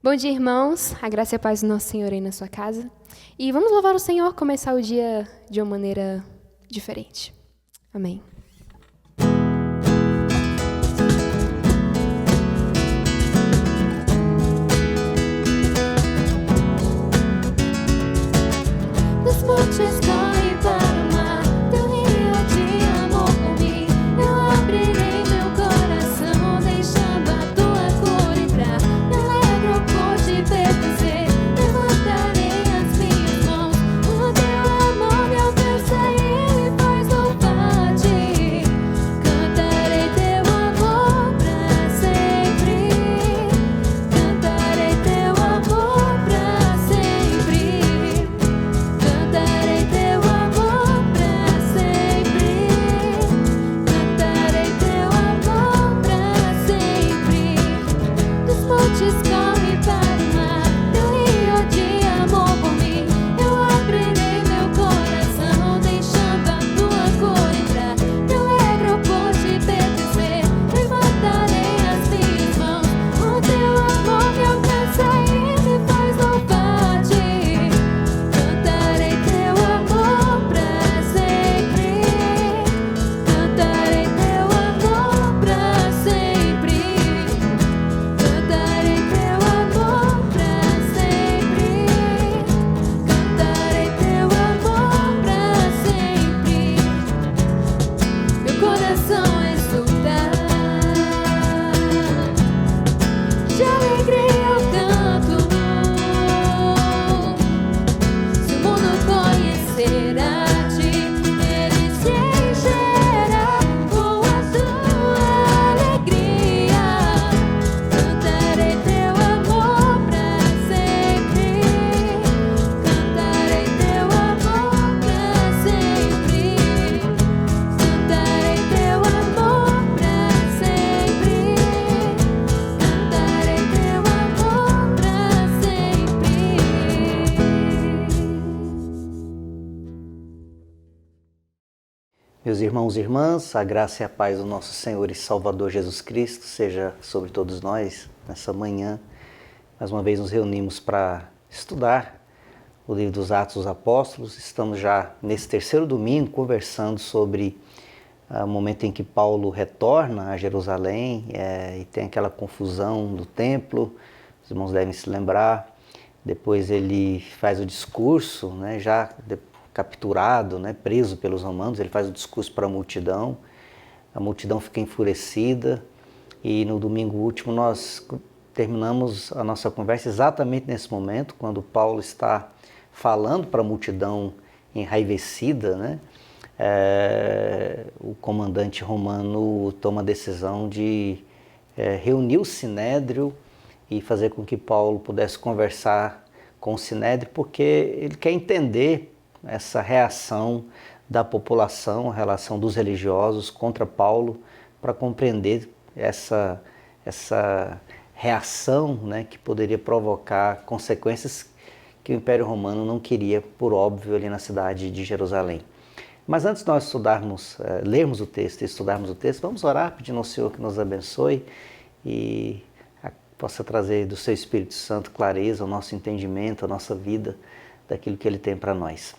Bom dia, irmãos. A graça e a paz do nosso Senhor aí na sua casa. E vamos louvar o Senhor, começar o dia de uma maneira diferente. Amém. Dos montes corre para o mar, teu rio de amor por mim. Eu abrirei meu coração, deixando a tua cor entrar. Me alegro por te pertencer, levantarei as minhas mãos. O teu amor me alcança e me faz louvar-te. Cantarei teu amor pra sempre. Cantarei teu amor pra sempre. Cantarei teu amor pra sempre. Cantarei teu amor pra sempre. Dos montes corre para o mar, teu rio de amor por mim. Eu abrirei meu coração, deixando a tua cor entrar. Me alegro por te pertencer, levantarei as minhas mãos. O teu amor me alcança e me faz louvar-te. Cantarei teu amor pra sempre. Cantarei teu amor pra sempre. Cantarei teu amor pra sempre. Cantarei teu amor pra sempre. Meu coração exulta, de alegria eu canto. Se o mundo conhecerá-te, ele se encherá com a tua alegria. Cantarei teu amor pra sempre. Cantarei teu amor pra sempre. Cantarei teu amor pra sempre. Cantarei teu amor pra sempre. Meus irmãos e irmãs, a graça e a paz do nosso Senhor e Salvador Jesus Cristo seja sobre todos nós nessa manhã. Mais uma vez nos reunimos para estudar o livro dos Atos dos Apóstolos. Estamos já nesse terceiro domingo conversando sobre o momento em que Paulo retorna a Jerusalém e tem aquela confusão do templo. Os irmãos devem se lembrar. Depois ele faz o discurso, né, capturado, né, preso pelos romanos. Ele faz o discurso para a multidão fica enfurecida e no domingo último nós terminamos a nossa conversa exatamente nesse momento, quando Paulo está falando para a multidão enraivecida, né? O comandante romano toma a decisão de reunir o Sinédrio e fazer com que Paulo pudesse conversar com o Sinédrio, porque ele quer entender essa reação da população, a relação dos religiosos contra Paulo, para compreender essa reação, né, que poderia provocar consequências que o Império Romano não queria, por óbvio, ali na cidade de Jerusalém. Mas antes de nós lermos o texto e estudarmos o texto, vamos orar pedindo ao Senhor que nos abençoe e possa trazer do seu Espírito Santo clareza ao nosso entendimento, à nossa vida, daquilo que Ele tem para nós.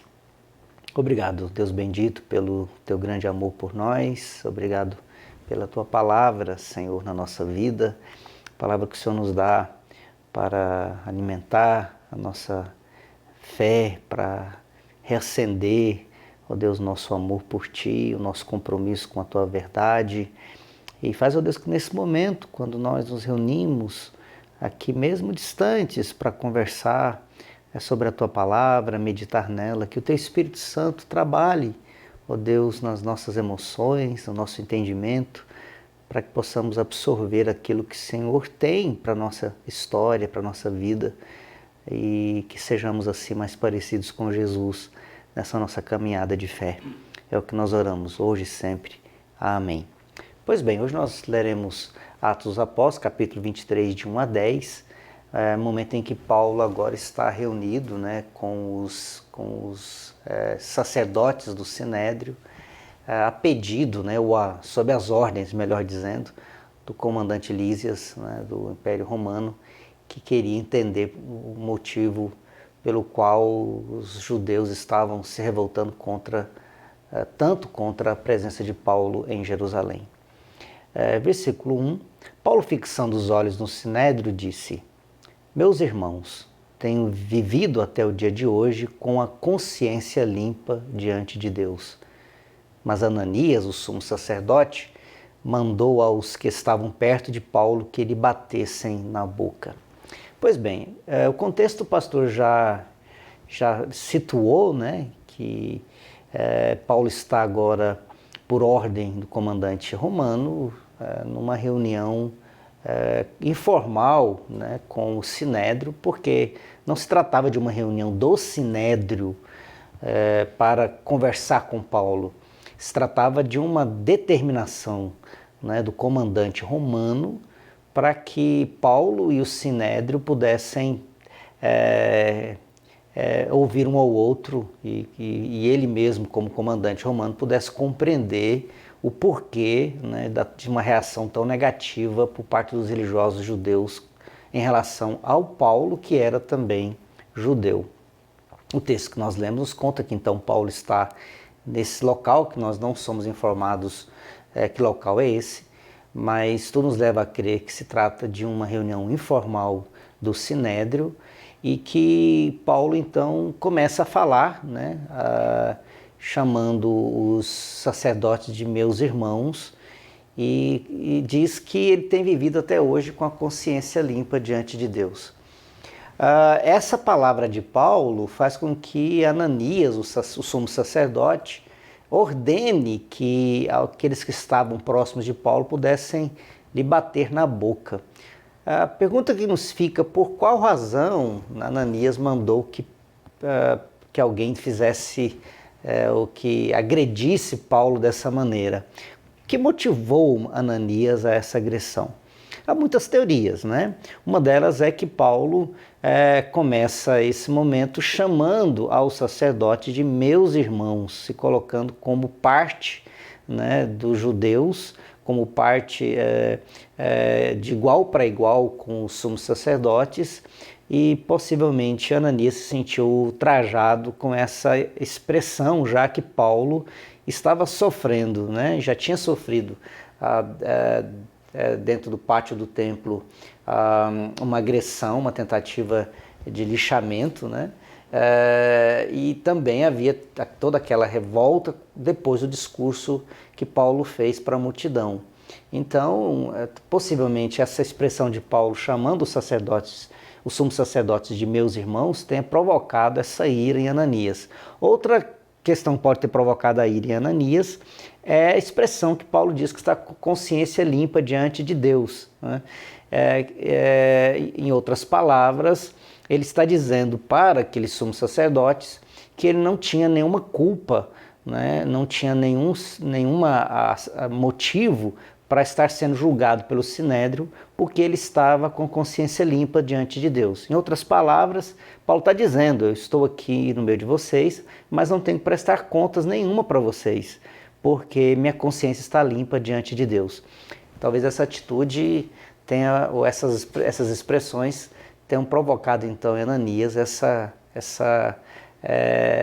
Obrigado, Deus bendito, pelo Teu grande amor por nós. Obrigado pela Tua palavra, Senhor, na nossa vida. Palavra que o Senhor nos dá para alimentar a nossa fé, para reacender, ó Deus, nosso amor por Ti, o nosso compromisso com a Tua verdade. E faz, ó Deus, que nesse momento, quando nós nos reunimos aqui mesmo distantes para conversar sobre a Tua palavra, meditar nela, que o Teu Espírito Santo trabalhe, ó Deus, nas nossas emoções, no nosso entendimento, para que possamos absorver aquilo que o Senhor tem para a nossa história, para a nossa vida, e que sejamos assim mais parecidos com Jesus nessa nossa caminhada de fé. É o que nós oramos hoje e sempre. Amém. Pois bem, hoje nós leremos Atos dos Apóstolos, capítulo 23, de 1 a 10, momento em que Paulo agora está reunido, né, com os sacerdotes do Sinédrio, a pedido, né, sob as ordens, melhor dizendo, do comandante Lísias, né, do Império Romano, que queria entender o motivo pelo qual os judeus estavam se revoltando tanto contra a presença de Paulo em Jerusalém. Versículo 1, Paulo, fixando os olhos no sinédrio, disse: meus irmãos, tenho vivido até o dia de hoje com a consciência limpa diante de Deus. Mas Ananias, o sumo sacerdote, mandou aos que estavam perto de Paulo que lhe batessem na boca. Pois bem, o contexto o pastor já situou, né, que Paulo está agora, por ordem do comandante romano, numa reunião informal, né, com o Sinédrio, porque não se tratava de uma reunião do Sinédrio para conversar com Paulo, se tratava de uma determinação, né, do comandante romano para que Paulo e o Sinédrio pudessem ouvir um ao outro e ele mesmo, como comandante romano, pudesse compreender o porquê, né, de uma reação tão negativa por parte dos religiosos judeus em relação ao Paulo, que era também judeu. O texto que nós lemos nos conta que então Paulo está nesse local, que nós não somos informados que local é esse, mas tudo nos leva a crer que se trata de uma reunião informal do Sinédrio e que Paulo então começa a falar, né, chamando os sacerdotes de meus irmãos e diz que ele tem vivido até hoje com a consciência limpa diante de Deus. Essa palavra de Paulo faz com que Ananias, o sumo sacerdote, ordene que aqueles que estavam próximos de Paulo pudessem lhe bater na boca. A pergunta que nos fica: por qual razão Ananias mandou que alguém fizesse ou que agredisse Paulo dessa maneira? O que motivou Ananias a essa agressão? Há muitas teorias, né? Uma delas é que Paulo começa esse momento chamando ao sacerdote de meus irmãos, se colocando como parte, né, dos judeus, como parte de igual para igual com os sumos sacerdotes, e possivelmente Ananias se sentiu ultrajado com essa expressão, já que Paulo estava sofrendo, né? Já tinha sofrido dentro do pátio do templo uma agressão, uma tentativa de lixamento, né? E também havia toda aquela revolta depois do discurso que Paulo fez para a multidão. Então, possivelmente essa expressão de Paulo chamando os sumos sacerdotes de meus irmãos tenha provocado essa ira em Ananias. Outra questão que pode ter provocado a ira em Ananias é a expressão que Paulo diz que está com consciência limpa diante de Deus, né? Em outras palavras, ele está dizendo para aqueles sumos sacerdotes que ele não tinha nenhuma culpa, né? Não tinha nenhum motivo para estar sendo julgado pelo Sinédrio, porque ele estava com consciência limpa diante de Deus. Em outras palavras, Paulo está dizendo: eu estou aqui no meio de vocês, mas não tenho que prestar contas nenhuma para vocês, porque minha consciência está limpa diante de Deus. Talvez essa atitude tenha, ou essas expressões tenham provocado então em Ananias essa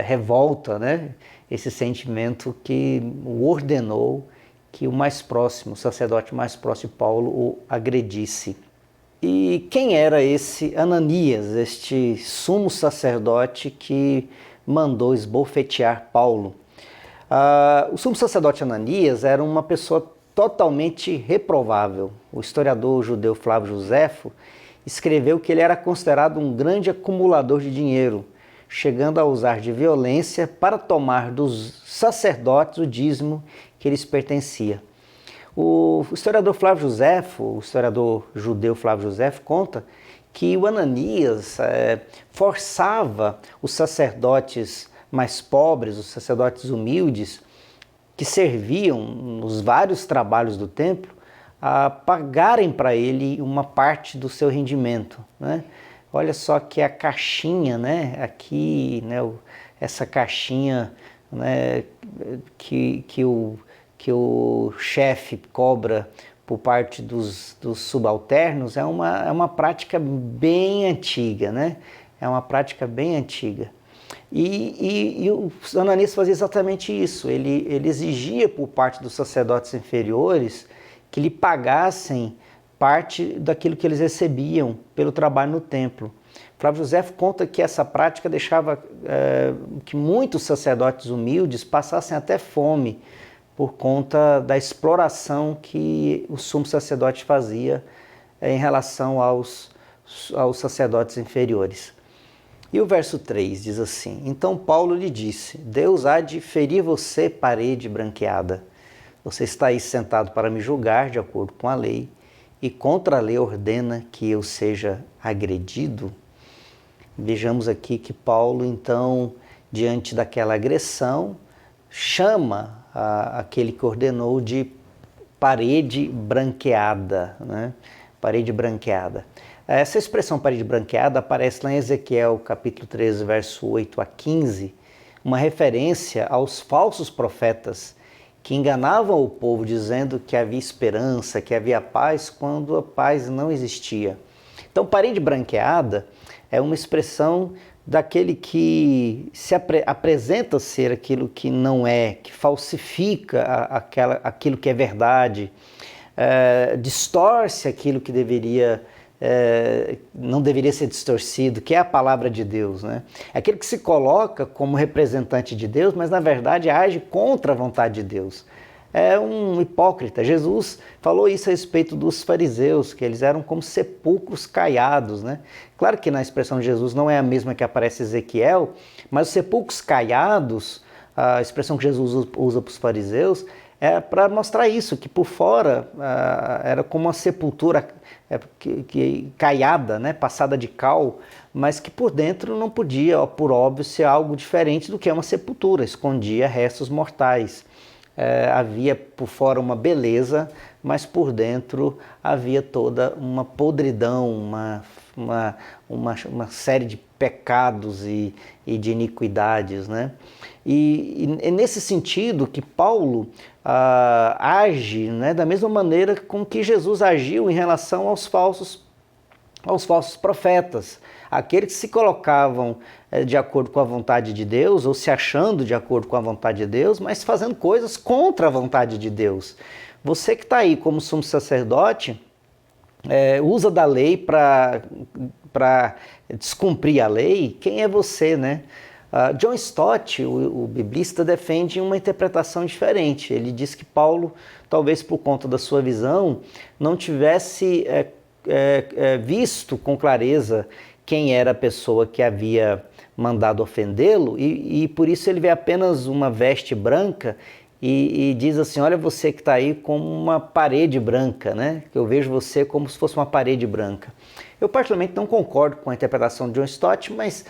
revolta, né? Esse sentimento que o ordenou que o sacerdote mais próximo de Paulo o agredisse. E quem era esse Ananias, este sumo sacerdote que mandou esbofetear Paulo? O sumo sacerdote Ananias era uma pessoa totalmente reprovável. O historiador judeu Flávio Joséfo escreveu que ele era considerado um grande acumulador de dinheiro, chegando a usar de violência para tomar dos sacerdotes o dízimo que lhes pertencia. O historiador judeu Flávio Joséfo conta que o Ananias forçava os sacerdotes mais pobres, os sacerdotes humildes, que serviam nos vários trabalhos do templo, a pagarem para ele uma parte do seu rendimento, né? Olha só que a caixinha, né, aqui, né, essa caixinha, né, que o chefe cobra por parte dos subalternos é uma prática bem antiga, né? É uma prática bem antiga. E o Ananias fazia exatamente isso. Ele exigia por parte dos sacerdotes inferiores que lhe pagassem parte daquilo que eles recebiam pelo trabalho no templo. Flávio José conta que essa prática deixava que muitos sacerdotes humildes passassem até fome por conta da exploração que o sumo sacerdote fazia em relação aos sacerdotes inferiores. E o verso 3 diz assim: então Paulo lhe disse, Deus há de ferir você, parede branqueada. Você está aí sentado para me julgar de acordo com a lei, e contra a lei ordena que eu seja agredido. Vejamos aqui que Paulo, então, diante daquela agressão, chama aquele que ordenou de parede branqueada, né? Parede branqueada. Essa expressão parede branqueada aparece lá em Ezequiel, capítulo 13, verso 8 a 15, uma referência aos falsos profetas que enganavam o povo dizendo que havia esperança, que havia paz, quando a paz não existia. Então, parede branqueada é uma expressão daquele que se apresenta ser aquilo que não é, que falsifica aquilo que é verdade, distorce aquilo que não deveria ser distorcido, que é a palavra de Deus, né? É aquele que se coloca como representante de Deus, mas na verdade age contra a vontade de Deus. É um hipócrita. Jesus falou isso a respeito dos fariseus, que eles eram como sepulcros caiados, né? Claro que na expressão de Jesus não é a mesma que aparece em Ezequiel, mas os sepulcros caiados, a expressão que Jesus usa para os fariseus, é para mostrar isso, que por fora era como uma sepultura caiada, né? Passada de cal, mas que por dentro não podia, por óbvio, ser algo diferente do que é uma sepultura, escondia restos mortais. Havia por fora uma beleza, mas por dentro havia toda uma podridão, uma série de pecados e de iniquidades, né? E é nesse sentido que Paulo age, né, da mesma maneira com que Jesus agiu em relação aos falsos profetas, aqueles que se colocavam de acordo com a vontade de Deus, ou se achando de acordo com a vontade de Deus, mas fazendo coisas contra a vontade de Deus. Você que está aí como sumo sacerdote, usa da lei para descumprir a lei, quem é você, né? John Stott, o biblista, defende uma interpretação diferente. Ele diz que Paulo, talvez por conta da sua visão, não tivesse visto com clareza quem era a pessoa que havia mandado ofendê-lo e por isso ele vê apenas uma veste branca e diz assim, olha você que está aí como uma parede branca, né? Eu vejo você como se fosse uma parede branca. Eu particularmente não concordo com a interpretação de John Stott, mas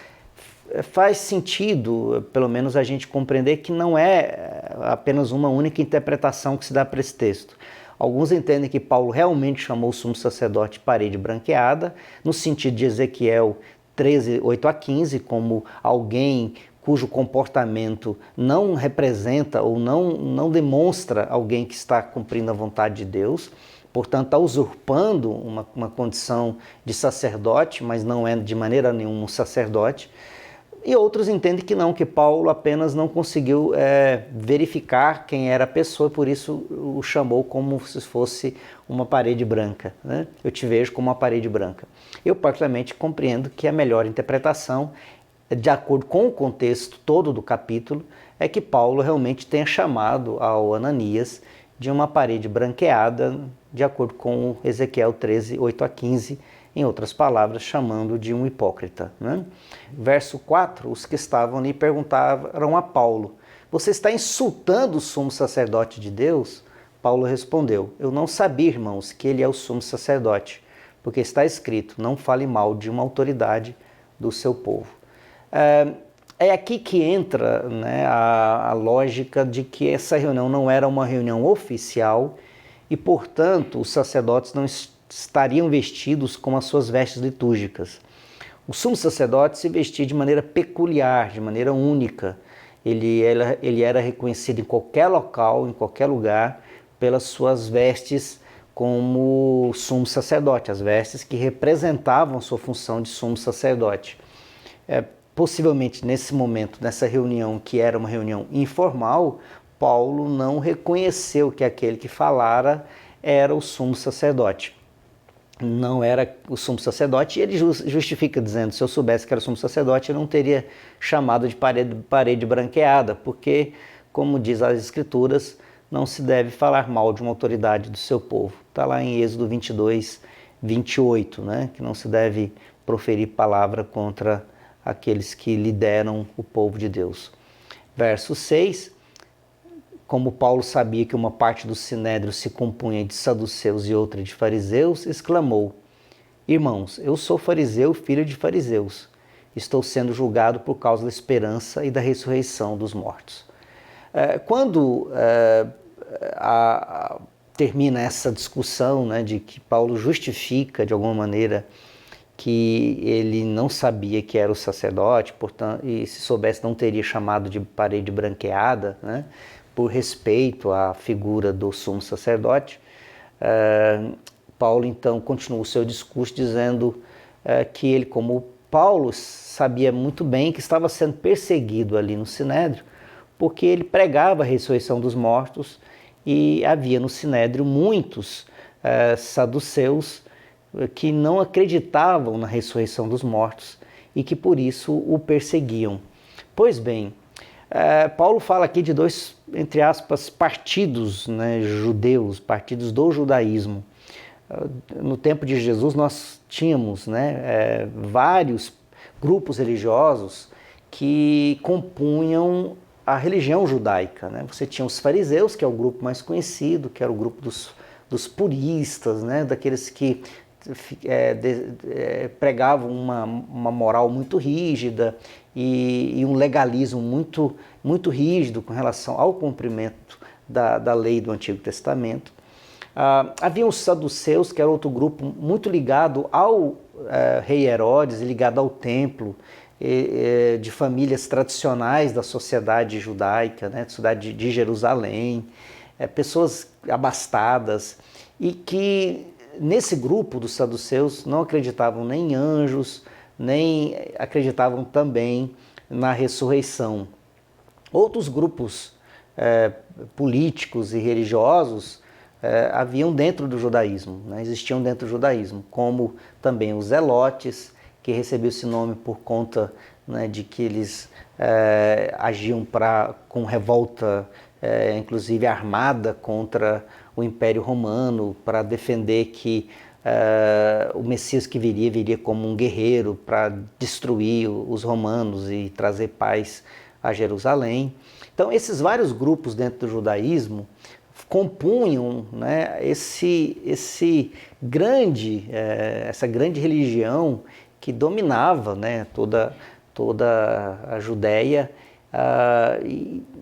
faz sentido, pelo menos, a gente compreender que não é apenas uma única interpretação que se dá para esse texto. Alguns entendem que Paulo realmente chamou o sumo sacerdote parede branqueada, no sentido de Ezequiel 13, 8 a 15, como alguém cujo comportamento não representa ou não demonstra alguém que está cumprindo a vontade de Deus, portanto está usurpando uma condição de sacerdote, mas não é de maneira nenhuma um sacerdote. E outros entendem que não, que Paulo apenas não conseguiu verificar quem era a pessoa, por isso o chamou como se fosse uma parede branca, né? Eu te vejo como uma parede branca. Eu particularmente compreendo que a melhor interpretação, de acordo com o contexto todo do capítulo, é que Paulo realmente tenha chamado ao Ananias de uma parede branqueada, de acordo com Ezequiel 13, 8 a 15, em outras palavras, chamando de um hipócrita, né? Verso 4, os que estavam ali perguntaram a Paulo, você está insultando o sumo sacerdote de Deus? Paulo respondeu, eu não sabia, irmãos, que ele é o sumo sacerdote, porque está escrito, não fale mal de uma autoridade do seu povo. É aqui que entra, né, a lógica de que essa reunião não era uma reunião oficial e, portanto, os sacerdotes não estariam vestidos com as suas vestes litúrgicas. O sumo sacerdote se vestia de maneira peculiar, de maneira única. Ele era reconhecido em qualquer local, em qualquer lugar, pelas suas vestes como sumo sacerdote, as vestes que representavam sua função de sumo sacerdote. Possivelmente nesse momento, nessa reunião, que era uma reunião informal, Paulo não reconheceu que aquele que falara era o sumo sacerdote. Não era o sumo sacerdote, e ele justifica dizendo: se eu soubesse que era o sumo sacerdote, eu não teria chamado de parede branqueada, porque, como diz as Escrituras, não se deve falar mal de uma autoridade do seu povo. Está lá em Êxodo 22, 28, né? Que não se deve proferir palavra contra aqueles que lideram o povo de Deus. Verso 6, como Paulo sabia que uma parte do sinédrio se compunha de saduceus e outra de fariseus, exclamou: irmãos, eu sou fariseu, filho de fariseus. Estou sendo julgado por causa da esperança e da ressurreição dos mortos. Quando termina essa discussão, né, de que Paulo justifica de alguma maneira que ele não sabia que era o sacerdote, portanto, e se soubesse não teria chamado de parede branqueada, né, por respeito à figura do sumo sacerdote, Paulo então continua o seu discurso dizendo que ele, como Paulo, sabia muito bem que estava sendo perseguido ali no Sinédrio, porque ele pregava a ressurreição dos mortos e havia no Sinédrio muitos saduceus que não acreditavam na ressurreição dos mortos e que por isso o perseguiam. Pois bem, Paulo fala aqui de dois, entre aspas, partidos, né, judeus, partidos do judaísmo. No tempo de Jesus nós tínhamos, né, vários grupos religiosos que compunham a religião judaica, né? Você tinha os fariseus, que é o grupo mais conhecido, que era o grupo dos puristas, né? Daqueles que pregavam uma moral muito rígida e um legalismo muito, muito rígido com relação ao cumprimento da lei do Antigo Testamento. Havia os saduceus, que era outro grupo muito ligado ao rei Herodes, ligado ao templo, de famílias tradicionais da sociedade judaica, né, da cidade de Jerusalém, pessoas abastadas, e que nesse grupo dos saduceus não acreditavam nem em anjos, nem acreditavam também na ressurreição. Outros grupos políticos e religiosos haviam dentro do judaísmo, né, existiam dentro do judaísmo, como também os zelotes, que recebeu esse nome por conta, né, de que eles agiam com revolta, inclusive armada, contra o Império Romano, para defender que o Messias que viria como um guerreiro para destruir os romanos e trazer paz a Jerusalém. Então, esses vários grupos dentro do judaísmo compunham, né, essa grande religião que dominava, né, toda a Judéia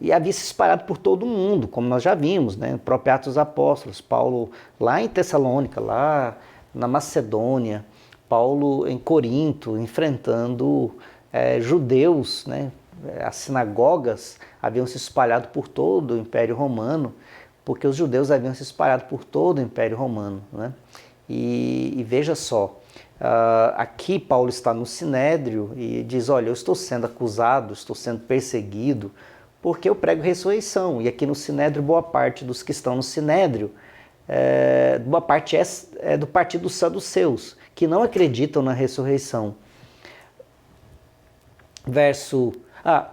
e havia se espalhado por todo o mundo, como nós já vimos, né, no próprio Atos dos Apóstolos, Paulo lá em Tessalônica, lá na Macedônia, Paulo em Corinto, enfrentando judeus, né, as sinagogas haviam se espalhado por todo o Império Romano, porque os judeus haviam se espalhado por todo o Império Romano, né? E veja só, aqui Paulo está no Sinédrio e diz: olha, eu estou sendo acusado, estou sendo perseguido porque eu prego ressurreição. E aqui no Sinédrio, boa parte dos que estão no Sinédrio, boa parte é do partido dos saduceus, que não acreditam na ressurreição.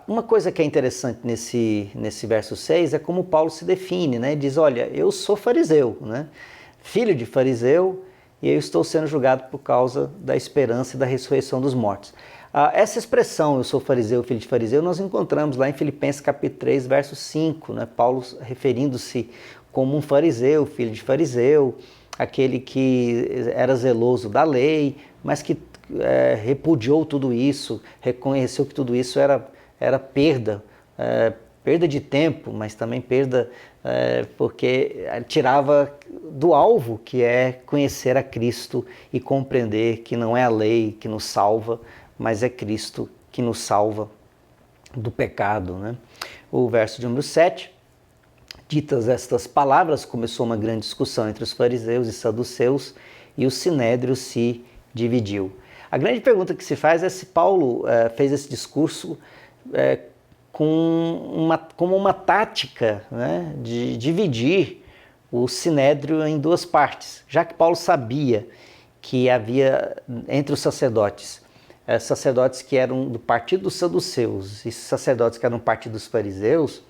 Uma coisa que é interessante nesse verso 6 é como Paulo se define, né? Ele diz: olha, eu sou fariseu, né? Filho de fariseu, e eu estou sendo julgado por causa da esperança e da ressurreição dos mortos. Essa expressão, eu sou fariseu, filho de fariseu, nós encontramos lá em Filipenses capítulo 3, verso 5, né? Paulo referindo-se como um fariseu, filho de fariseu, aquele que era zeloso da lei, mas que repudiou tudo isso, reconheceu que tudo isso era perda de tempo, mas também perda porque tirava do alvo, que é conhecer a Cristo e compreender que não é a lei que nos salva, mas é Cristo que nos salva do pecado, né? O verso de número 7, Ditas estas palavras, começou uma grande discussão entre os fariseus e saduceus e o sinédrio se dividiu. A grande pergunta que se faz é se Paulo fez esse discurso como uma tática, né, de dividir o sinédrio em duas partes, já que Paulo sabia que havia entre os sacerdotes que eram do partido dos saduceus e sacerdotes que eram do partido dos fariseus.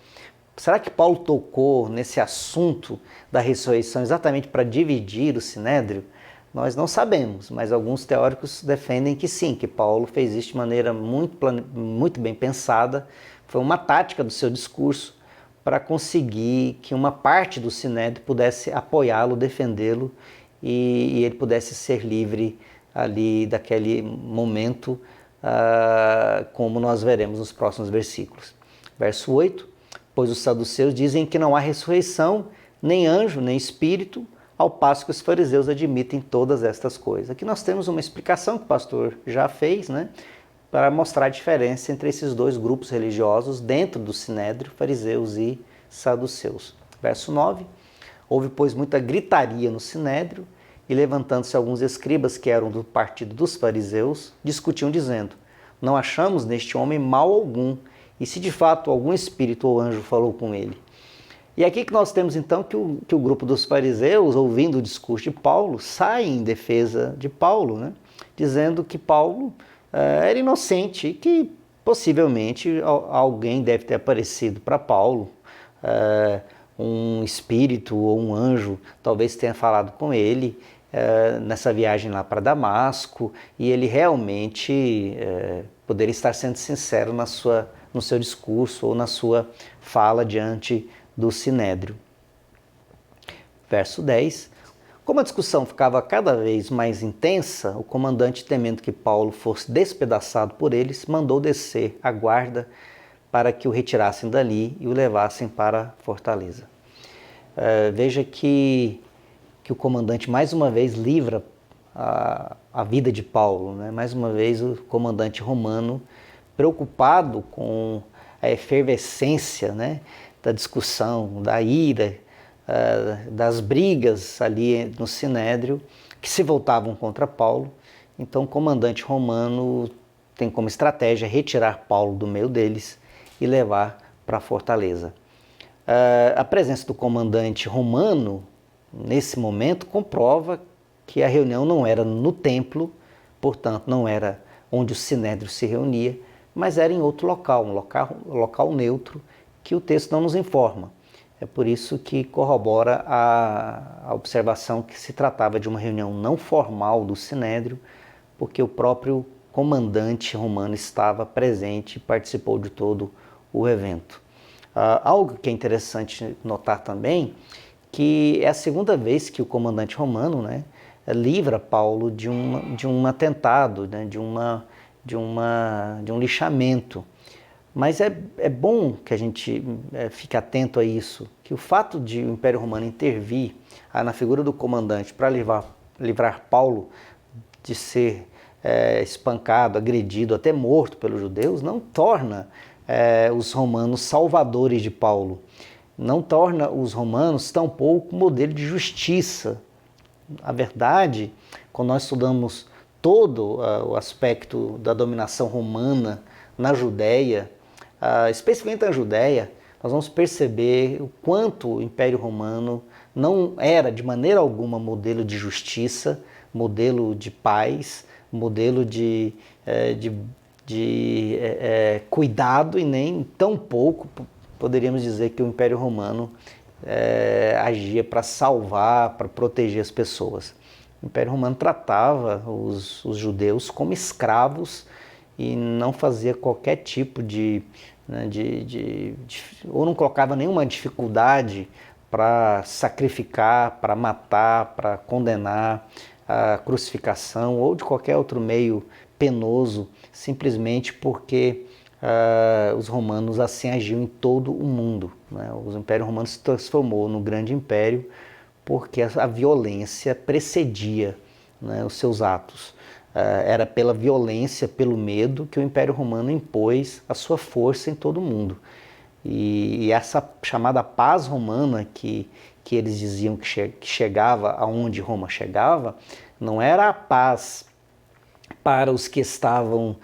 Será que Paulo tocou nesse assunto da ressurreição exatamente para dividir o sinédrio? Nós não sabemos, mas alguns teóricos defendem que sim, que Paulo fez isso de maneira muito bem pensada. Foi uma tática do seu discurso para conseguir que uma parte do sinédrio pudesse apoiá-lo, defendê-lo e ele pudesse ser livre ali daquele momento, como nós veremos nos próximos versículos. Verso 8, pois os saduceus dizem que não há ressurreição, nem anjo, nem espírito, ao passo que os fariseus admitem todas estas coisas. Aqui nós temos uma explicação que o pastor já fez, né, para mostrar a diferença entre esses dois grupos religiosos dentro do sinédrio, fariseus e saduceus. Verso 9, houve, pois, muita gritaria no sinédrio, e levantando-se alguns escribas que eram do partido dos fariseus, discutiam dizendo, não achamos neste homem mal algum, e se de fato algum espírito ou anjo falou com ele. E aqui que nós temos então que o grupo dos fariseus, ouvindo o discurso de Paulo, sai em defesa de Paulo, né? Dizendo que Paulo era inocente e que possivelmente alguém deve ter aparecido para Paulo, um espírito ou um anjo talvez tenha falado com ele nessa viagem lá para Damasco, e ele realmente poderia estar sendo sincero no seu discurso ou na sua fala diante do sinédrio. Verso 10. Como a discussão ficava cada vez mais intensa, o comandante, temendo que Paulo fosse despedaçado por eles, mandou descer a guarda para que o retirassem dali e o levassem para a fortaleza. Veja que o comandante mais uma vez livra a vida de Paulo, né? Mais uma vez o comandante romano, preocupado com a efervescência, né, da discussão, da ira, das brigas ali no sinédrio, que se voltavam contra Paulo. Então o comandante romano tem como estratégia retirar Paulo do meio deles e levar para a fortaleza. A presença do comandante romano, nesse momento, comprova que a reunião não era no templo, portanto não era onde o sinédrio se reunia, mas era em outro local, um local neutro, que o texto não nos informa. É por isso que corrobora a observação que se tratava de uma reunião não formal do sinédrio, porque o próprio comandante romano estava presente e participou de todo o evento. Algo que é interessante notar também, que é a segunda vez que o comandante romano, né, livra Paulo de um atentado, né, de um lixamento. Mas é bom que a gente fique atento a isso, que o fato de o Império Romano intervir na figura do comandante para livrar Paulo de ser espancado, agredido, até morto pelos judeus, não torna os romanos salvadores de Paulo, não torna os romanos tampouco modelo de justiça. A verdade, quando nós estudamos todo o aspecto da dominação romana na Judéia, especialmente na Judéia, nós vamos perceber o quanto o Império Romano não era de maneira alguma modelo de justiça, modelo de paz, modelo de cuidado, e nem tampouco poderíamos dizer que o Império Romano agia para salvar, para proteger as pessoas. O Império Romano tratava os judeus como escravos e não fazia qualquer tipo ou não colocava nenhuma dificuldade para sacrificar, para matar, para condenar a crucificação ou de qualquer outro meio penoso, simplesmente porque os romanos assim agiam em todo o mundo, né? O Império Romano se transformou no grande império porque a violência precedia, né, os seus atos. Era pela violência, pelo medo, que o Império Romano impôs a sua força em todo o mundo. E essa chamada paz romana que eles diziam que chegava aonde Roma chegava, não era a paz para os que estavam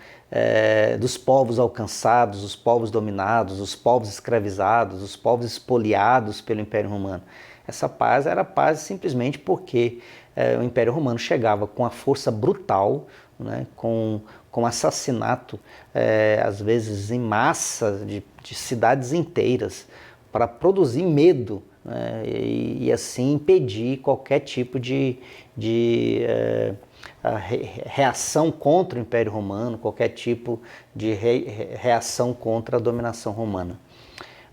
dos povos alcançados, os povos dominados, os povos escravizados, os povos espoliados pelo Império Romano. Essa paz era paz simplesmente porque o Império Romano chegava com a força brutal, né, com assassinato, às vezes em massa, de cidades inteiras, para produzir medo, né, e assim impedir qualquer tipo de reação contra o Império Romano, qualquer tipo de reação contra a dominação romana.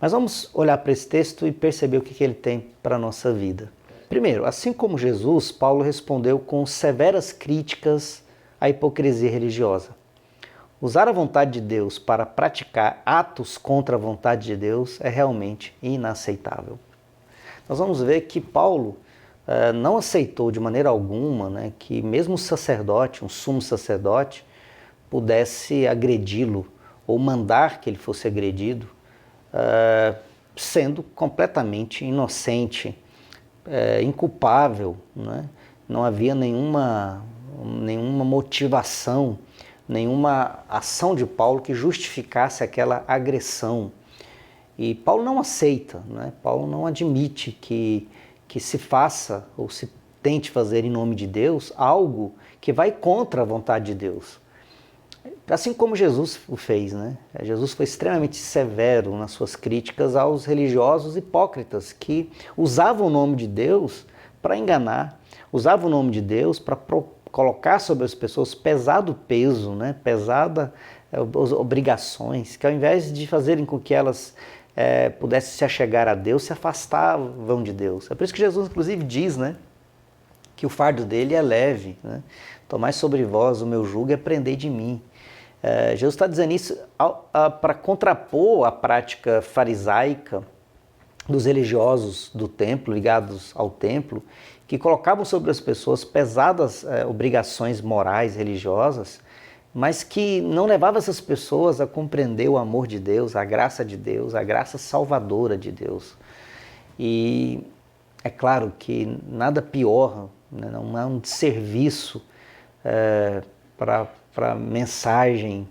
Mas vamos olhar para esse texto e perceber o que ele tem para a nossa vida. Primeiro, assim como Jesus, Paulo respondeu com severas críticas à hipocrisia religiosa. Usar a vontade de Deus para praticar atos contra a vontade de Deus é realmente inaceitável. Nós vamos ver que Paulo não aceitou de maneira alguma, né, que mesmo um sacerdote, um sumo sacerdote, pudesse agredi-lo ou mandar que ele fosse agredido, sendo completamente inocente, inculpável, né? Não havia nenhuma motivação, nenhuma ação de Paulo que justificasse aquela agressão. E Paulo não aceita, né? Paulo não admite que se faça ou se tente fazer em nome de Deus algo que vai contra a vontade de Deus. Assim como Jesus o fez, né? Jesus foi extremamente severo nas suas críticas aos religiosos hipócritas que usavam o nome de Deus para enganar, usavam o nome de Deus para colocar sobre as pessoas pesado peso, né? Pesada obrigações, que ao invés de fazerem com que elas pudessem se achegar a Deus, se afastavam de Deus. É por isso que Jesus, inclusive, diz, né, que o fardo dele é leve, né? Tomai sobre vós o meu jugo e aprendei de mim. Jesus está dizendo isso para contrapor a prática farisaica dos religiosos do templo, ligados ao templo, que colocavam sobre as pessoas pesadas obrigações morais, religiosas, mas que não levavam essas pessoas a compreender o amor de Deus, a graça de Deus, a graça salvadora de Deus. E é claro que nada pior, né, não há um desserviço para a mensagem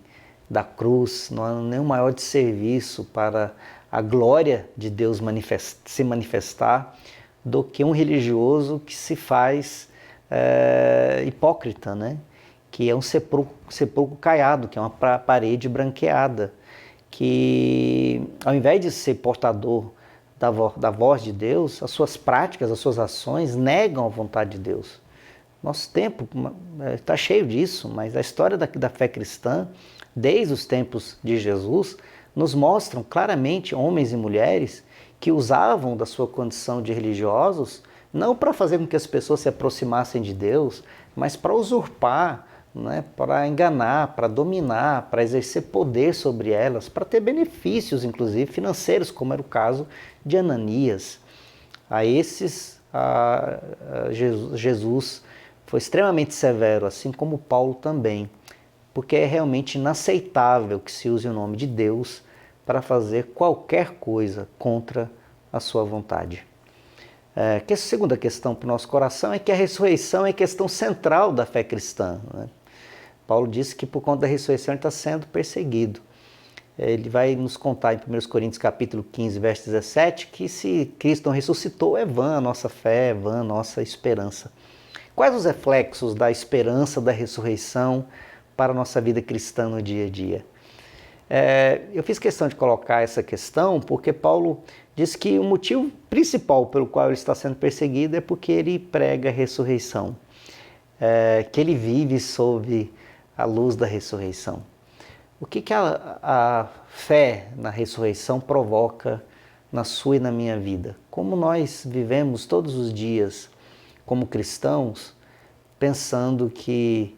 da cruz, não há nenhum maior desserviço para a glória de Deus se manifestar do que um religioso que se faz hipócrita, né? Que é um sepulcro caiado, que é uma parede branqueada, que ao invés de ser portador da voz de Deus, as suas práticas, as suas ações negam a vontade de Deus. Nosso tempo está cheio disso, mas a história da fé cristã, desde os tempos de Jesus, nos mostram claramente homens e mulheres que usavam da sua condição de religiosos não para fazer com que as pessoas se aproximassem de Deus, mas para usurpar, né, para enganar, para dominar, para exercer poder sobre elas, para ter benefícios, inclusive financeiros, como era o caso de Ananias. A esses, Jesus foi extremamente severo, assim como Paulo também, porque é realmente inaceitável que se use o nome de Deus para fazer qualquer coisa contra a sua vontade. A segunda questão para o nosso coração é que a ressurreição é questão central da fé cristã, né? Paulo disse que por conta da ressurreição ele está sendo perseguido. Ele vai nos contar em 1 Coríntios capítulo 15, verso 17, que se Cristo não ressuscitou, é vã a nossa fé, é vã a nossa esperança. Quais os reflexos da esperança da ressurreição para a nossa vida cristã no dia a dia? Eu fiz questão de colocar essa questão porque Paulo diz que o motivo principal pelo qual ele está sendo perseguido é porque ele prega a ressurreição, que ele vive sob a luz da ressurreição. O que a fé na ressurreição provoca na sua e na minha vida? Como nós vivemos todos os dias como cristãos, pensando que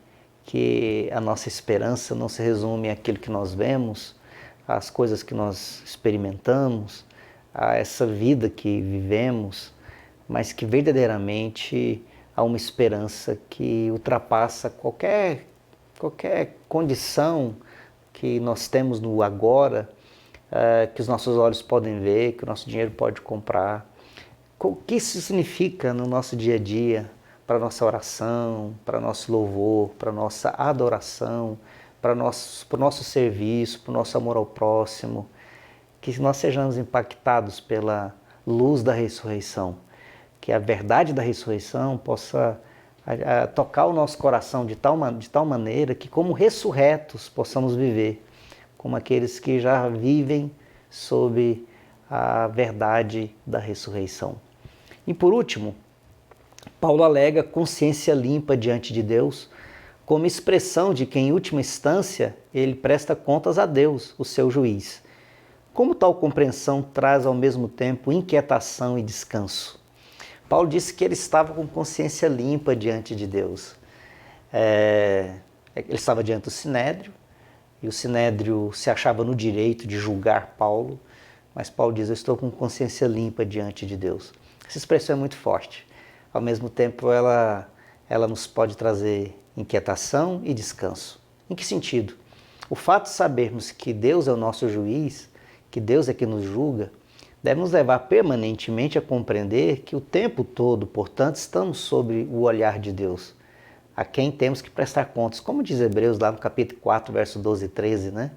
a nossa esperança não se resume àquilo que nós vemos, às coisas que nós experimentamos, a essa vida que vivemos, mas que verdadeiramente há uma esperança que ultrapassa qualquer condição que nós temos no agora, que os nossos olhos podem ver, que o nosso dinheiro pode comprar. O que isso significa no nosso dia a dia, para a nossa oração, para o nosso louvor, para a nossa adoração, para o nosso serviço, para o nosso amor ao próximo, que nós sejamos impactados pela luz da ressurreição, que a verdade da ressurreição possa tocar o nosso coração de tal maneira que, como ressurretos, possamos viver como aqueles que já vivem sob a verdade da ressurreição. E por último, Paulo alega consciência limpa diante de Deus, como expressão de que, em última instância, ele presta contas a Deus, o seu juiz. Como tal compreensão traz ao mesmo tempo inquietação e descanso? Paulo disse que ele estava com consciência limpa diante de Deus. Ele estava diante do Sinédrio, e o Sinédrio se achava no direito de julgar Paulo, mas Paulo diz: eu estou com consciência limpa diante de Deus. Essa expressão é muito forte. Ao mesmo tempo, ela nos pode trazer inquietação e descanso. Em que sentido? O fato de sabermos que Deus é o nosso juiz, que Deus é que nos julga, deve nos levar permanentemente a compreender que o tempo todo, portanto, estamos sob o olhar de Deus, a quem temos que prestar contas. Como diz Hebreus lá no capítulo 4, verso 12 e 13, né?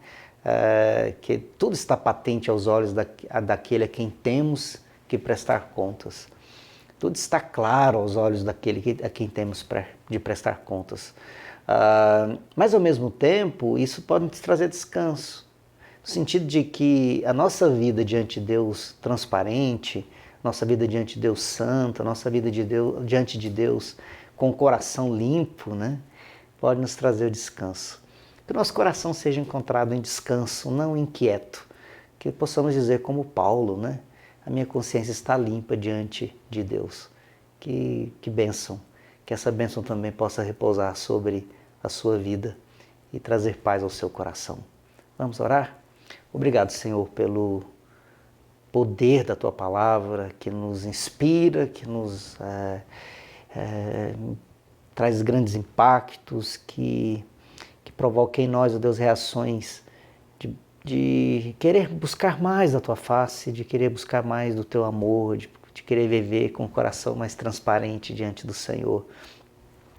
Que tudo está patente aos olhos daquele a quem temos que prestar contas. Tudo está claro aos olhos daquele a quem temos de prestar contas. Mas, ao mesmo tempo, isso pode nos trazer descanso, no sentido de que a nossa vida diante de Deus transparente, nossa vida diante de Deus santa, nossa vida diante de Deus com o coração limpo, né, pode nos trazer o descanso. Que o nosso coração seja encontrado em descanso, não inquieto. Que possamos dizer como Paulo, né? A minha consciência está limpa diante de Deus. Que bênção. Que essa bênção também possa repousar sobre a sua vida e trazer paz ao seu coração. Vamos orar? Obrigado, Senhor, pelo poder da Tua Palavra, que nos inspira, que nos traz grandes impactos, que provoca em nós, ó Deus, reações de querer buscar mais da Tua face, de querer buscar mais do Teu amor, de querer viver com o coração mais transparente diante do Senhor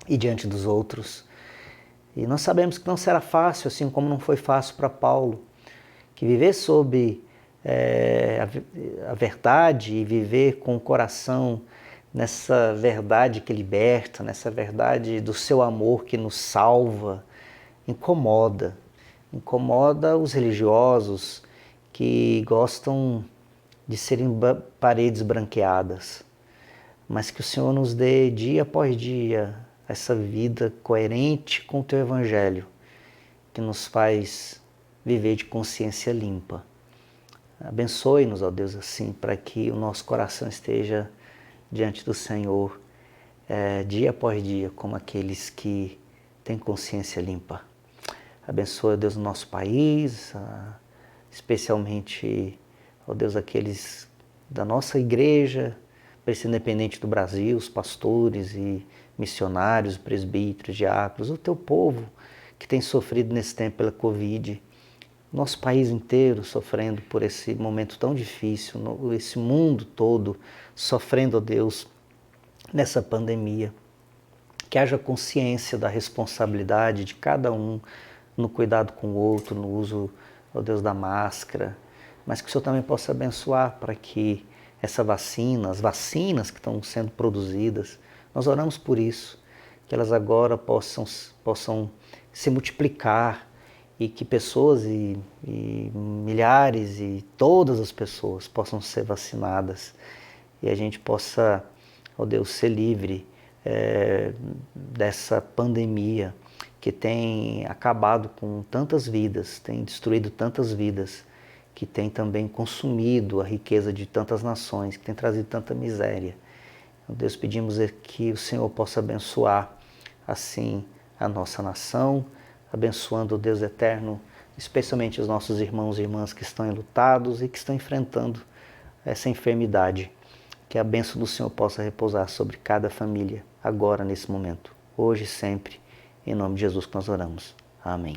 e diante dos outros. E nós sabemos que não será fácil, assim como não foi fácil para Paulo, que viver sob a verdade e viver com o coração nessa verdade que liberta, nessa verdade do seu amor que nos salva, incomoda os religiosos que gostam de serem paredes branqueadas, mas que o Senhor nos dê dia após dia essa vida coerente com o Teu Evangelho, que nos faz viver de consciência limpa. Abençoe-nos, ó Deus, assim, para que o nosso coração esteja diante do Senhor dia após dia, como aqueles que têm consciência limpa. Abençoe, ó Deus, o nosso país, especialmente, ó Deus, aqueles da nossa igreja, independente do Brasil, os pastores e missionários, presbíteros, diáconos, o Teu povo que tem sofrido nesse tempo pela Covid, nosso país inteiro sofrendo por esse momento tão difícil, esse mundo todo sofrendo, ó Deus, nessa pandemia. Que haja consciência da responsabilidade de cada um no cuidado com o outro, no uso, ó Deus, da máscara, mas que o Senhor também possa abençoar para que essa vacina, as vacinas que estão sendo produzidas, nós oramos por isso, que elas agora possam se multiplicar e que pessoas e milhares e todas as pessoas possam ser vacinadas e a gente possa, ó Deus, ser livre dessa pandemia que tem acabado com tantas vidas, tem destruído tantas vidas, que tem também consumido a riqueza de tantas nações, que tem trazido tanta miséria. Deus, pedimos que o Senhor possa abençoar assim a nossa nação, abençoando o Deus eterno, especialmente os nossos irmãos e irmãs que estão enlutados e que estão enfrentando essa enfermidade. Que a bênção do Senhor possa repousar sobre cada família, agora, nesse momento, hoje e sempre. Em nome de Jesus que nós oramos. Amém.